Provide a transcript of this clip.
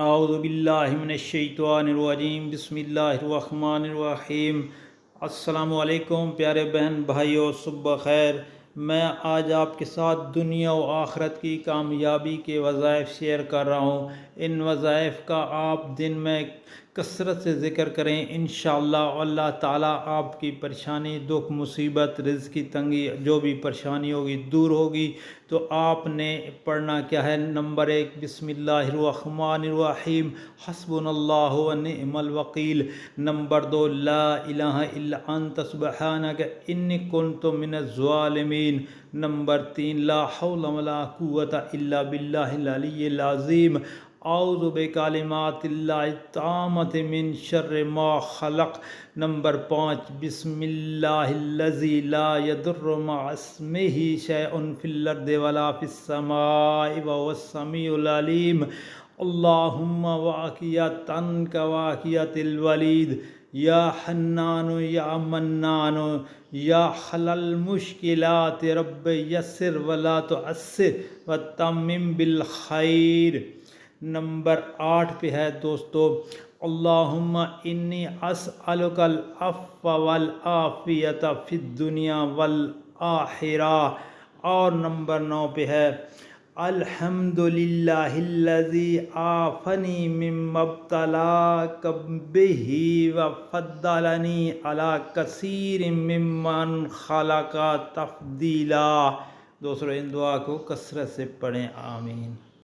اعوذ باللہ من الشیطان الرجیم، بسم اللہ الرحمن الرحیم۔ السلام علیکم پیارے بہن بھائیو، صبح خیر۔ میں آج آپ کے ساتھ دنیا و آخرت کی کامیابی کے وظائف شیئر کر رہا ہوں۔ ان وظائف کا آپ دن میں کثرت سے ذکر کریں، انشاءاللہ اللہ تعالیٰ آپ کی پریشانی، دکھ، مصیبت، رزق کی تنگی، جو بھی پریشانی ہوگی دور ہوگی۔ تو آپ نے پڑھنا کیا ہے؟ نمبر 1، بسم اللہ الرحمن الرحیم، حسبنا اللہ و نعم الوکیل۔ نمبر 2، لا الہ الا انت سبحانک انی کنت من الظالمین۔ نمبر 3، لا حول ولا قوت الا باللہ العلی العظیم، اعوذ بکلمات اللہ التامۃ من شر ما خلق۔ نمبر 5، بسم اللہ الذی لا یضر مع اسمہ شیء فی الارض ولا فی السماء وهو السمیع العلیم، اللہم واقعۃ کواقعۃ الولید، یا حنان یا منان یا حل المشکلات، رب یسر ولا تعسر وتمم بالخیر۔ نمبر 8 پہ ہے دوستو، اللہم انی اسألک العفو والعافیت فی الدنیا والآخرہ۔ اور نمبر 9 پہ ہے، الحمدللہ الذی عافانی مما ابتلاک بہ وفضلنی علی کثیر ممن خلق تفضیلا۔ دوستو ان دعا کو کثرت سے پڑھیں، آمین۔